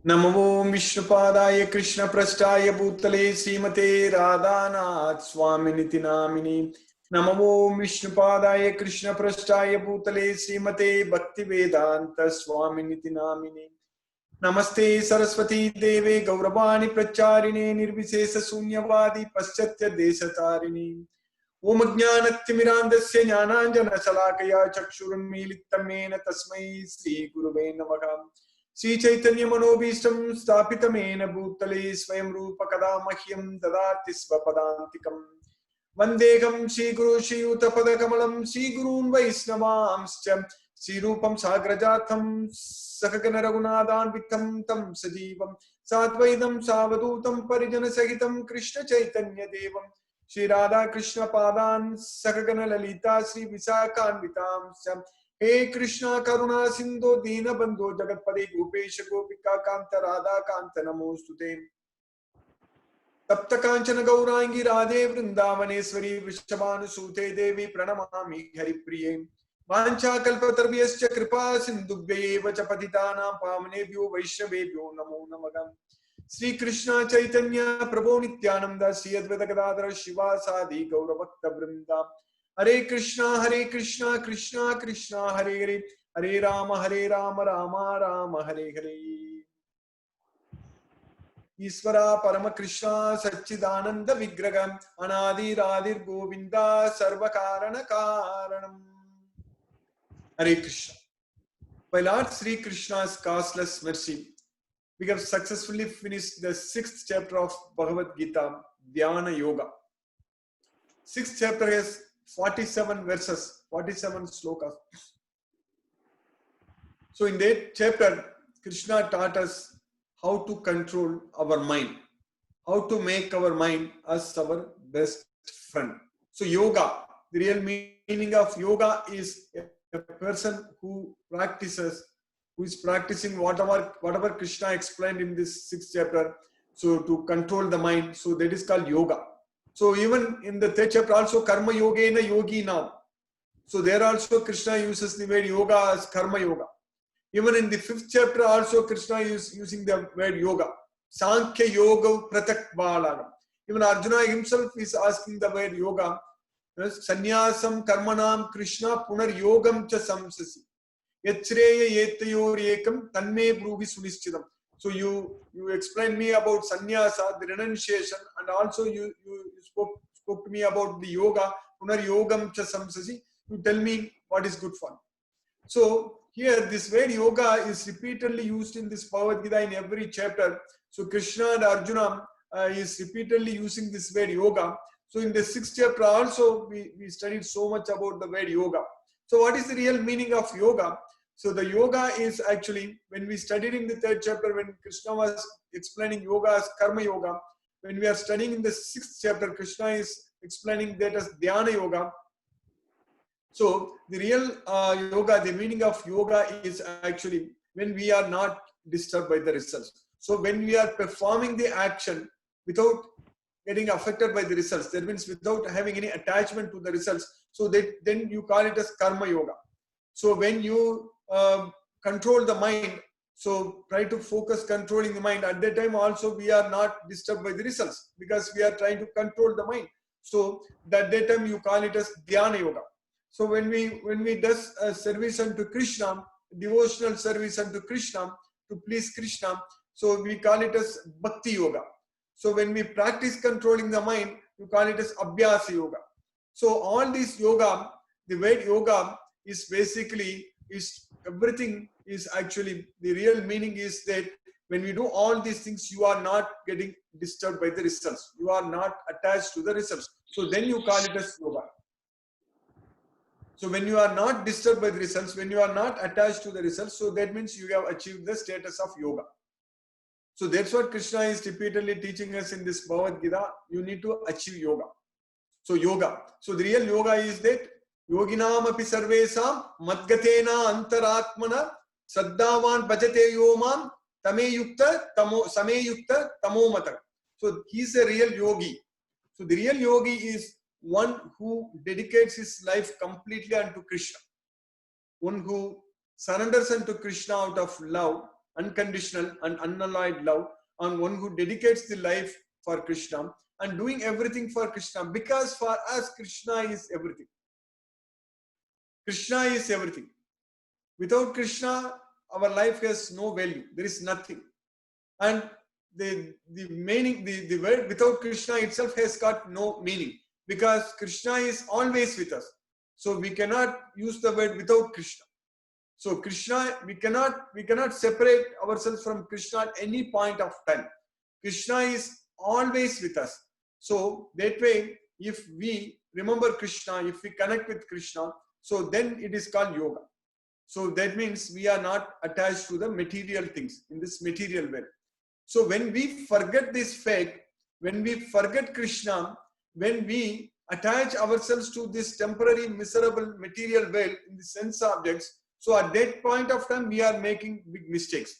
नमो विष्णुपादाय कृष्णप्रष्टाय भूतले श्रीमते राधानाथ स्वामिनिति नामिने। नमो विष्णुपादाय कृष्णप्रष्टाय भूतले श्रीमते भक्तिवेदांत स्वामिनिति नामिने। नमस्ते सरस्वती देवे गौरवाणी प्रचारिणे निर्विशेष शून्यवादी पाश्चात्य देशतारिणे। ओम ज्ञानतिमिरान्धस्य ज्ञानाञ्जनशलाकया चक्षुरुन्मीलितं येन तस्मै श्रीगुरुवे नमः। श्री चैतन्य मनोभीष्टं स्थापितमेन भूतले स्वयं रूप कदा मह्यं ददाति स्वपदान्तिकम्। वन्देहं श्रीगुरु श्रीयुतपदकमलं श्रीगुरून् वैष्णवांश्च श्रीरूपं साग्रजातं सहगण रघुनाथान्वितं तं सजीवं साद्वैतं सावधूतं परिजनसहितं कृष्ण चैतन्य देवं श्री राधा कृष्ण पादान् सहगण ललिता श्री विशाखान्वितांश्च। हे कृष्णा करुणा सिंधु दीनबंधो जगत्पते गोपेश गोपिका कांत राधा कांत नमोस्तुते। तप्त कांचन गौरांगी राधे वृंदावनेश्वरी वृषभानुसूते देवी प्रणमामि हरिप्रिये। वाञ्छाकल्पतरुभ्यश्च कृपा सिन्धुभ्यैव च पतितानां पावनेभ्यो वैष्णवेभ्यो नमो नमः। श्री कृष्ण चैतन्य प्रभो नित्यानंद श्री अद्वैत गदाधर शिवासादि गौरभक्त वृंदा। हरे कृष्णा कृष्णा कृष्णा हरे हरे हरे राम राम राम हरे हरे। ईश्वरा परम कृष्णा सच्चिदानंद विग्रह अनादिरादिर गोविंदा सर्व कारण कारणम। हरे Krishna. By Lord Sri Krishna's causeless mercy, we have successfully finished the 6th chapter of Bhagavad Gita, Dhyana Yoga. 6th chapter has 47 verses, 47 slokas. So in that chapter, Krishna taught us how to control our mind, how to make our mind as our best friend. So yoga, the real meaning of yoga is a person who is practicing whatever Krishna explained in this 6th chapter, so to control the mind. So that is called yoga. So even in the 3rd chapter also, karma yogena yogi now. So there also Krishna uses the word yoga as karma yoga. Even in the 5th chapter also Krishna is using the word yoga, Sankhya Yoga Pratak Balanam. Even Arjuna himself is asking the word yoga. Sannyasam karmanam Krishna punar yogam cha samsasi. Yachreya yetayor ekam tanme bruvi sunischitam. So you explained me about sannyasa, the renunciation, and also you spoke to me about the yoga, punar yogam cha samsasi. You tell me what is good for me. So here this word yoga is repeatedly used in this Bhagavad Gita in every chapter. So Krishna and Arjuna is repeatedly using this word yoga. So in the 6th chapter also we studied so much about the word yoga. So what is the real meaning of yoga? So the yoga is actually, when we studied in the 3rd chapter, when Krishna was explaining yoga as karma yoga, when we are studying in the 6th chapter, Krishna is explaining that as dhyana yoga. So the real yoga, the meaning of yoga is actually when we are not disturbed by the results. So when we are performing the action without getting affected by the results, that means without having any attachment to the results, so then you call it as karma yoga. So when you control the mind, so try to focus controlling the mind, at that time also we are not disturbed by the results because we are trying to control the mind. So at that time you call it as dhyana yoga. So when we does a service unto Krishna, devotional service unto Krishna, to please Krishna, so we call it as bhakti yoga. So when we practice controlling the mind, you call it as abhyasa yoga. So all this yoga, the word yoga is basically, is everything is actually, the real meaning is that when we do all these things, you are not getting disturbed by the results. You are not attached to the results. So then you call it as yoga. So when you are not disturbed by the results, when you are not attached to the results, so that means you have achieved the status of yoga. So that's what Krishna is repeatedly teaching us in this Bhagavad Gita. You need to achieve yoga. So yoga. So the real yoga is that yoginam api sarvesam madgatena antaratmana saddhavan bhajate yomam sameyukta tamomata. So he's a real yogi. So the real yogi is one who dedicates his life completely unto Krishna. One who surrenders unto Krishna out of love. unconditional and unalloyed love, and one who dedicates the life for Krishna and doing everything for Krishna, because for us Krishna is everything. Krishna is everything. Without Krishna, our life has no value. There is nothing. And the meaning, the word without Krishna itself has got no meaning, because Krishna is always with us. So we cannot use the word without Krishna. So Krishna, we cannot separate ourselves from Krishna at any point of time. Krishna is always with us. So that way, if we remember Krishna, if we connect with Krishna, so then it is called yoga. So that means we are not attached to the material things in this material world. So when we forget this fact, when we forget Krishna, when we attach ourselves to this temporary, miserable material world in the sense objects, so at that point of time, we are making big mistakes,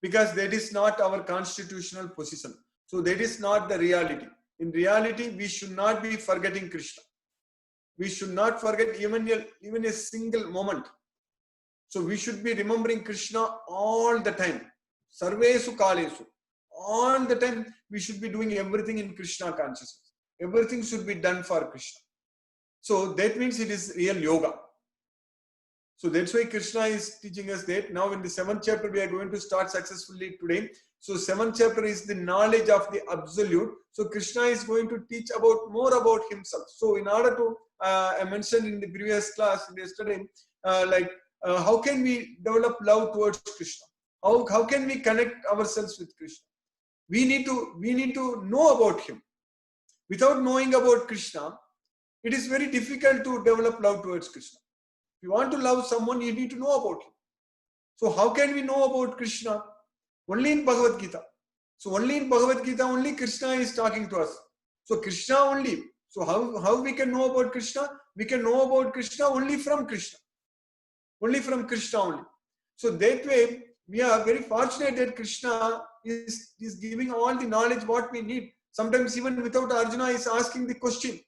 because that is not our constitutional position. So that is not the reality. In reality, we should not be forgetting Krishna. We should not forget even a single moment. So we should be remembering Krishna all the time. Sarvesu kalesu. All the time we should be doing everything in Krishna consciousness. Everything should be done for Krishna. So that means it is real yoga. So that's why Krishna is teaching us that. Now in the 7th chapter we are going to start successfully today. So 7th chapter is the knowledge of the absolute. So Krishna is going to teach more about himself. So in order to, I mentioned in the previous class yesterday, how can we develop love towards Krishna? How can we connect ourselves with Krishna? We need to know about him. Without knowing about Krishna, it is very difficult to develop love towards Krishna. If you want to love someone, you need to know about him. So how can we know about Krishna? Only in Bhagavad Gita. So only in Bhagavad Gita, only Krishna is talking to us. So Krishna only. So how we can know about Krishna? We can know about Krishna only from Krishna. Only from Krishna only. So that way, we are very fortunate that Krishna is giving all the knowledge what we need. Sometimes even without Arjuna is asking the question.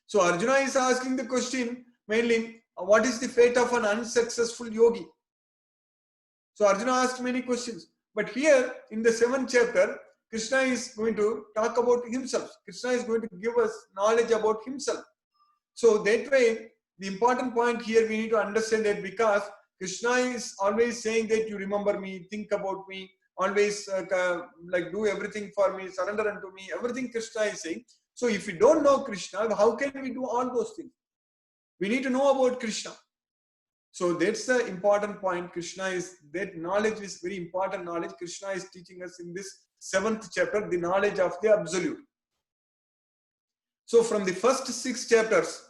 So Arjuna is asking the question mainly, what is the fate of an unsuccessful yogi? So Arjuna asked many questions. But here in the 7th chapter, Krishna is going to talk about himself. Krishna is going to give us knowledge about himself. So that way, the important point here we need to understand that, because Krishna is always saying that you remember me, think about me, always do everything for me, surrender unto me, everything Krishna is saying. So if we don't know Krishna, how can we do all those things? We need to know about Krishna. So that's the important point. That knowledge is very important knowledge. Krishna is teaching us in this 7th chapter, the knowledge of the absolute. So from the first 6 chapters,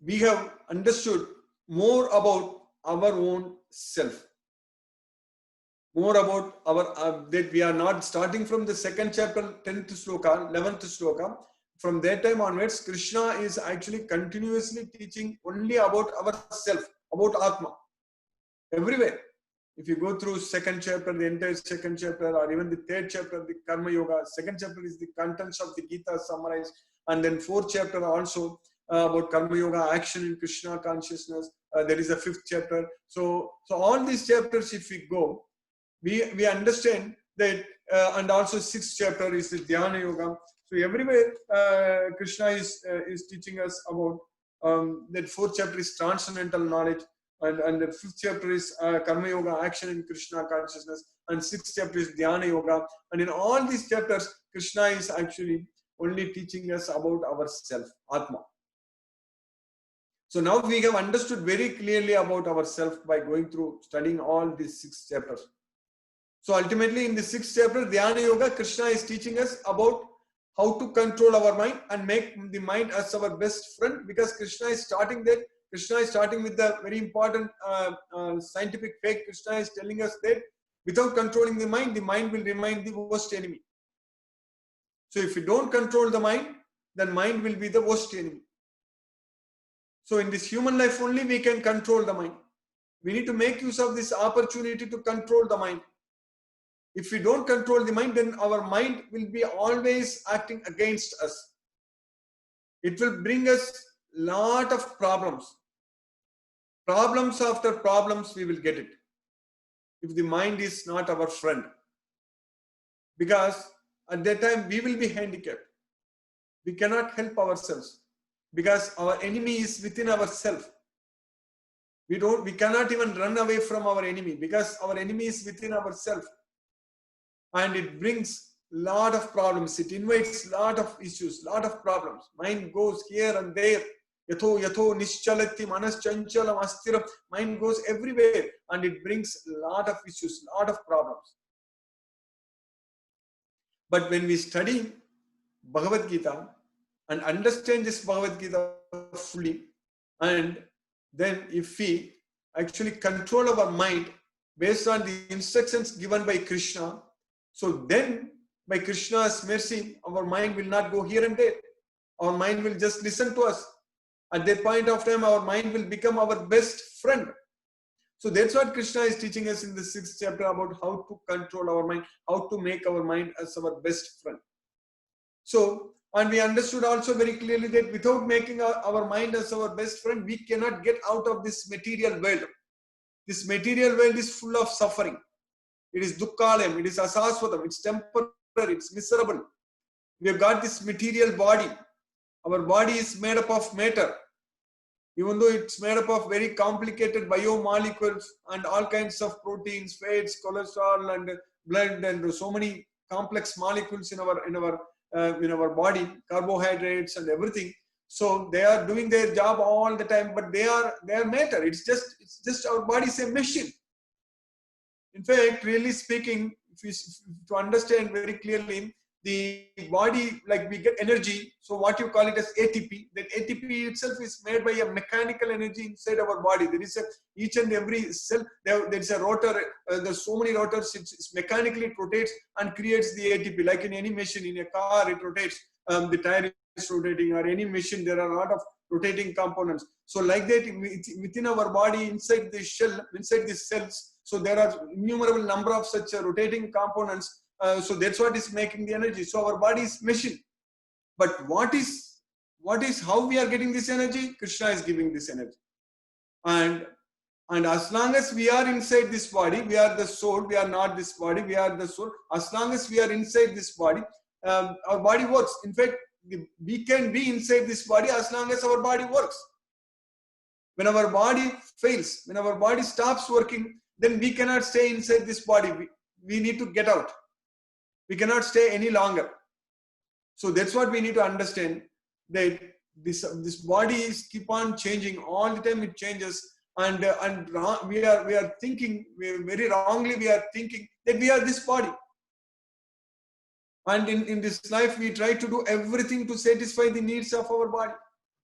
we have understood more about our own self. More about that we are not starting from the 2nd chapter, 10th sloka, 11th sloka. From that time onwards, Krishna is actually continuously teaching only about ourself, about Atma. Everywhere. If you go through 2nd chapter, the entire 2nd chapter, or even the 3rd chapter, the Karma Yoga, 2nd chapter is the contents of the Gita summarized, and then 4th chapter also about Karma Yoga, action in Krishna consciousness. There is a 5th chapter. So all these chapters, if we go, we understand that, and also 6th chapter is the Dhyana Yoga. So everywhere Krishna is teaching us about that. 4th chapter is transcendental knowledge, and the 5th chapter is Karma Yoga, action in Krishna consciousness, and 6th chapter is Dhyana Yoga. And in all these chapters, Krishna is actually only teaching us about ourself, Atma. So now we have understood very clearly about ourselves by going through studying all these 6 chapters. So ultimately in the 6th chapter, Dhyana Yoga, Krishna is teaching us about how to control our mind and make the mind as our best friend, because Krishna is starting that. Krishna is starting with the very important scientific fact. Krishna is telling us that without controlling the mind will remain the worst enemy. So if you don't control the mind, then mind will be the worst enemy. So in this human life only we can control the mind. We need to make use of this opportunity to control the mind. If we don't control the mind, then our mind will be always acting against us. It will bring us lot of problems. Problems after problems, we will get it. If the mind is not our friend. Because at that time, we will be handicapped. We cannot help ourselves. Because our enemy is within ourselves. We cannot even run away from our enemy. Because our enemy is within ourselves. And it brings lot of problems. It invites lot of issues, lot of problems. Mind goes here and there. Yatho nischalati manas chanchalam astiram. Mind goes everywhere and it brings lot of issues, lot of problems. But when we study Bhagavad Gita and understand this Bhagavad Gita fully, and then if we actually control our mind based on the instructions given by Krishna, so then by Krishna's mercy, our mind will not go here and there. Our mind will just listen to us. At that point of time, our mind will become our best friend. So that's what Krishna is teaching us in the 6th chapter about how to control our mind, how to make our mind as our best friend. So, and we understood also very clearly that without making our mind as our best friend, we cannot get out of this material world. This material world is full of suffering. It is dukkhalayam, it is asasvatam, it's temporary, it's miserable. We have got this material body. Our body is made up of matter. Even though it's made up of very complicated biomolecules and all kinds of proteins, fats, cholesterol, and blood, and so many complex molecules in our body, carbohydrates and everything. So they are doing their job all the time, but they are matter. It's just our body is a machine. In fact, really speaking, to understand very clearly, the body, like we get energy, so what you call it as ATP, that ATP itself is made by a mechanical energy inside our body. There is each and every cell, there is a rotor, there's so many rotors, it's mechanically it rotates and creates the ATP. Like in any machine, in a car, it rotates, the tire is rotating, or any machine, there are a lot of rotating components. So like that, within our body, inside the shell, inside the cells, so there are innumerable number of such rotating components. So that's what is making the energy. So our body is machine. But what is how we are getting this energy? Krishna is giving this energy. And as long as we are inside this body, we are the soul. We are not this body. We are the soul. As long as we are inside this body, our body works. In fact, we can be inside this body as long as our body works. When our body fails, when our body stops working, then we cannot stay inside this body. We need to get out. We cannot stay any longer. So that's what we need to understand, that this body is keep on changing all the time. It changes, and we are thinking very wrongly. We are thinking that we are this body, and in this life we try to do everything to satisfy the needs of our body.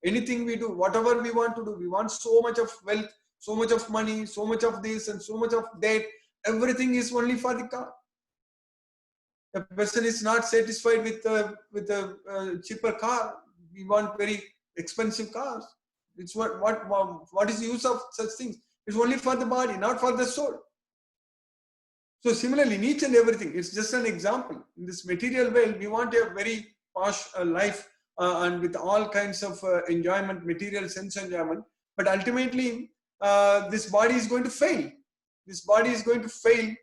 Anything we do, whatever we want to do, we want so much of wealth, so much of money, so much of this and so much of that. Everything is only for the car. A person is not satisfied with a cheaper car. We want very expensive cars. It's what is the use of such things? It's only for the body, not for the soul. So similarly, in each and everything, it's just an example. In this material world, we want a very posh life and with all kinds of enjoyment, material sense enjoyment. But ultimately, this body is going to fail. This body is going to fail,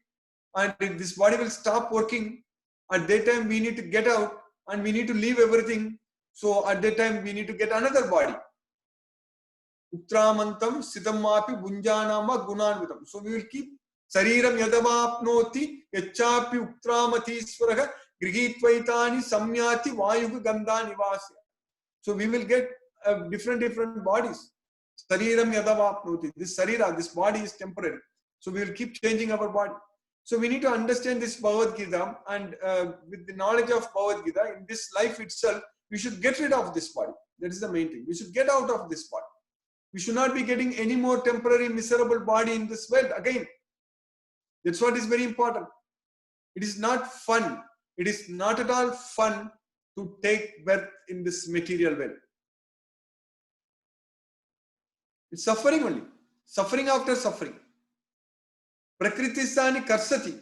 and this body will stop working. At that time, we need to get out and we need to leave everything. So at that time, we need to get another body. Utramantam sitammapi bunjanama gunanvitam. So we will keep Sariram yadavapnoti yachapi utramati swaraha grihitvaitani samyati vayuga gandha nivasya. So we will get different bodies. Sariram yadavapnoti. This sarira, this body is temporary. So we will keep changing our body. So we need to understand this Bhagavad Gita, and with the knowledge of Bhagavad Gita, in this life itself, we should get rid of this body. That is the main thing. We should get out of this body. We should not be getting any more temporary, miserable body in this world again. That's what is very important. It is not fun. It is not at all fun to take birth in this material world. It's suffering only. Suffering after suffering. Prakritisthani karsati.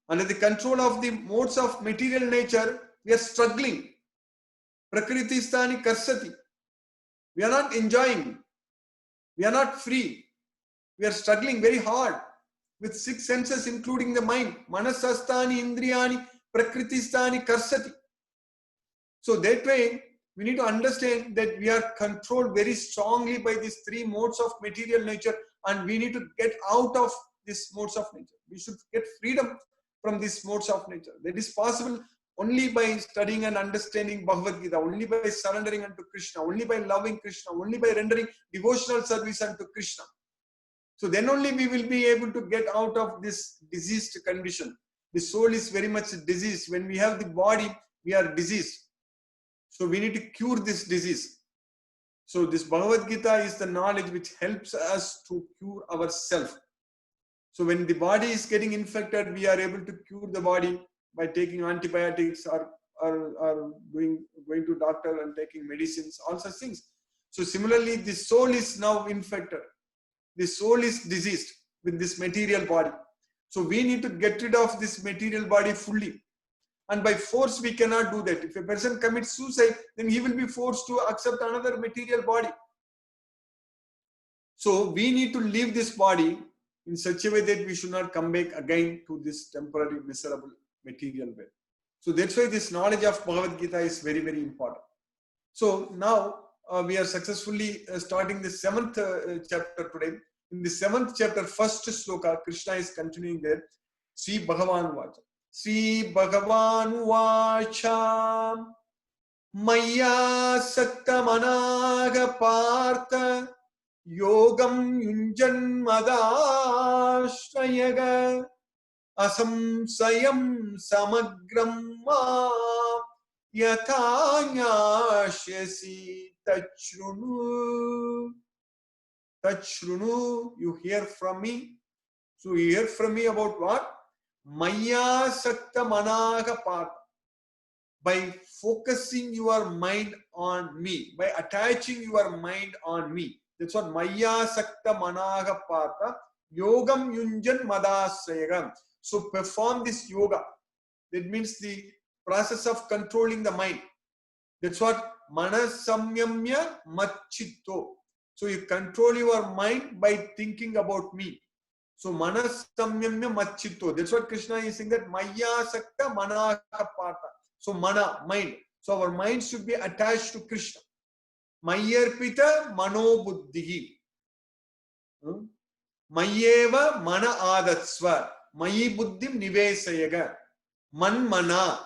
Under the control of the modes of material nature, we are struggling. Prakritisthani karsati. We are not enjoying. We are not free. We are struggling very hard with 6 senses, including the mind. Manasastani, Indriyani, Prakristani, Karsati. So that way, we need to understand that we are controlled very strongly by these 3 modes of material nature, and we need to get out of these modes of nature. We should get freedom from these modes of nature. That is possible only by studying and understanding Bhagavad Gita, only by surrendering unto Krishna, only by loving Krishna, only by rendering devotional service unto Krishna. So then only we will be able to get out of this diseased condition. The soul is very much diseased. When we have the body, we are diseased. So we need to cure this disease. So this Bhagavad Gita is the knowledge which helps us to cure ourselves. So when the body is getting infected, we are able to cure the body by taking antibiotics or going to doctor and taking medicines, all such things. So similarly, the soul is now infected. The soul is diseased with this material body. So we need to get rid of this material body fully. And by force, we cannot do that. If a person commits suicide, then he will be forced to accept another material body. So we need to leave this body in such a way that we should not come back again to this temporary, miserable material way. So that's why this knowledge of Bhagavad Gita is very, very important. So now we are successfully starting the 7th chapter today. In the 7th chapter, first sloka, Krishna is continuing there. Sri Bhagavan Vacha. Sri Bhagavan Vacha Maya Sakta Managa Partha Yogam Yunjan Madashrayaga Asamsayam Samagram Yatanyashyasi Tachrunu. Tachrunu, you hear from me. So you hear from me about what? Maya Sakta Managa Partha. By focusing your mind on me, by attaching your mind on me. That's what Maya Sakta Managa Partha Yogam Yunjan Madasrayagam. So perform this yoga. That means the process of controlling the mind. That's what Manasamyamya Machitto. So you control your mind by thinking about me. So Manasamyamya Machitto. That's what Krishna is saying, that Maya Sakta Managa Partha. So mana, mind. So our mind should be attached to Krishna. Mayarpita Mano Buddhihi. Mayeva Mana Adatsva. Mayi Buddhim Nivesayaga. Manmana.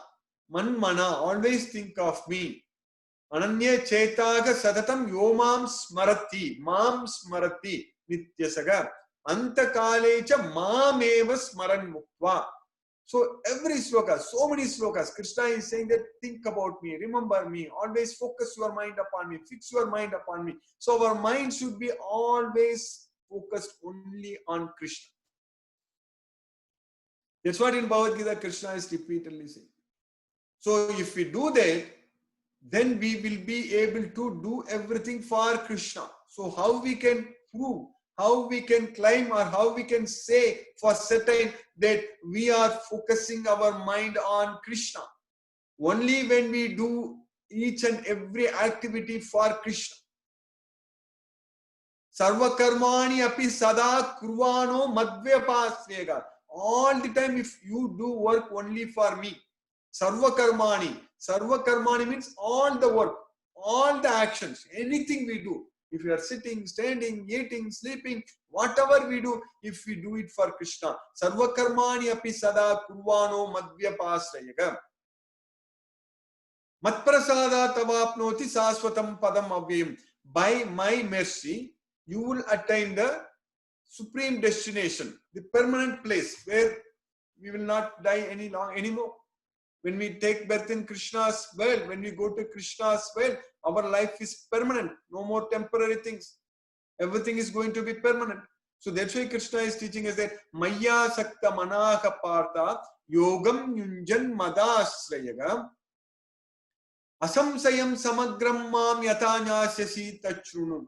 Always think of me. Ananya Chetaga Sadatam Yomam Smarati. Mam Smarati. Nityasaga. Antakalecha Mameva Smaran Muktva. So every sloka, so many slokas, Krishna is saying that think about me, remember me, always focus your mind upon me, fix your mind upon me. So our mind should be always focused only on Krishna. That's what in Bhagavad Gita Krishna is repeatedly saying. So if we do that, then we will be able to do everything for Krishna. So how we can prove, how we can claim, or how we can say for certain that we are focusing our mind on Krishna? Only when we do each and every activity for Krishna. Sarva karmani api sada kurvano madvyapasvega. All the time, if you do work only for me. Sarva karmani. Sarva karmani means all the work, all the actions, anything we do. If we are sitting, standing, eating, sleeping, whatever we do, if we do it for Krishna. Sarva karmani api sada kurvano madvyapasrayaga. Matprasada tavapnoti saswatam padam avyayam. By my mercy, you will attain the supreme destination, the permanent place where we will not die anymore. When we take birth in Krishna's world, when we go to Krishna's world, our life is permanent. No more temporary things. Everything is going to be permanent. So that's why Krishna is teaching us that Maya Sakta Manaha Partha Yogam Yunjan Madasrayaga Asamsayam Samagram Mam Yatanyasasi Tachrunu.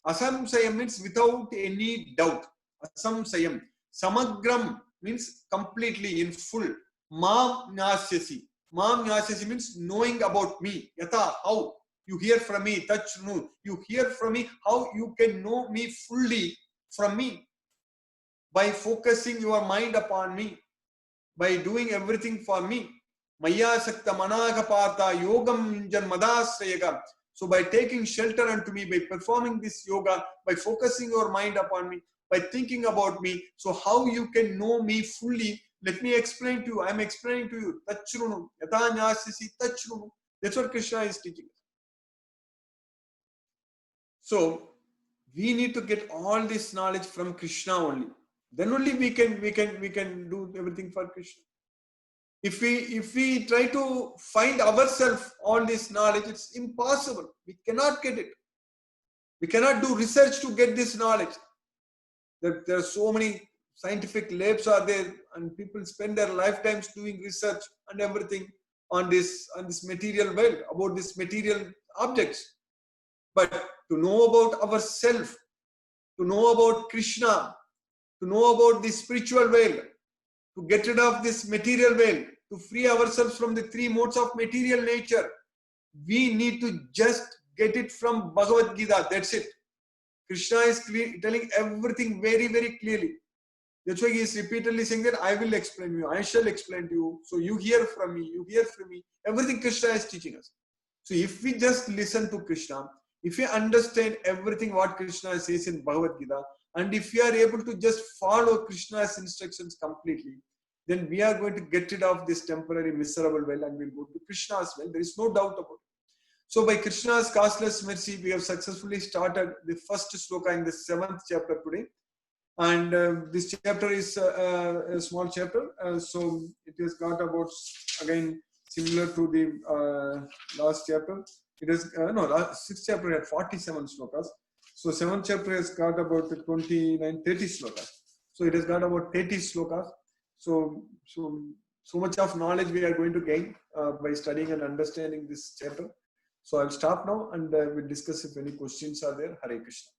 Asamsayam means without any doubt. Asamsayam. Samagram means completely, in full. Mam Nyasyasi. Mam Nyasyasi means knowing about me. Yata, how? You hear from me. Tachrunu. You hear from me. How you can know me fully from me. by focusing your mind upon me, by doing everything for me. Maya sakta managapata yogam jan madasrayaga. So by taking shelter unto me, by performing this yoga, by focusing your mind upon me, by thinking about me, so how you can know me fully, let me explain to you. I am explaining to you. Tachrunu, yatha nyasisi tachrunu. That's what Krishna is teaching. So we need to get all this knowledge from Krishna only. Then only we can do everything for Krishna. If we try to find ourselves all this knowledge, it's impossible. We cannot get it. We cannot do research to get this knowledge. There are so many scientific labs are there, and people spend their lifetimes doing research and everything on this material world, about this material objects. But to know about ourselves, to know about Krishna, to know about the spiritual world, to get rid of this material world, to free ourselves from the three modes of material nature, we need to just get it from Bhagavad Gita. That's it. Krishna is telling everything very, very clearly. That's why he is repeatedly saying that I will explain to you, I shall explain to you. So you hear from me, you hear from me. Everything Krishna is teaching us. So if we just listen to Krishna, if we understand everything what Krishna says in Bhagavad Gita, and if we are able to just follow Krishna's instructions completely, then we are going to get rid of this temporary miserable well and we'll go to Krishna's well. There is no doubt about it. So by Krishna's costless mercy, we have successfully started the first sloka in the 7th chapter today. And this chapter is a small chapter. So it has got about, again, similar to the last chapter. It is, 6th chapter had 47 slokas. So 7th chapter has got about 29, 30 slokas. So it has got about 30 slokas. So much of knowledge we are going to gain by studying and understanding this chapter. So I'll stop now and we'll discuss if any questions are there. Hare Krishna.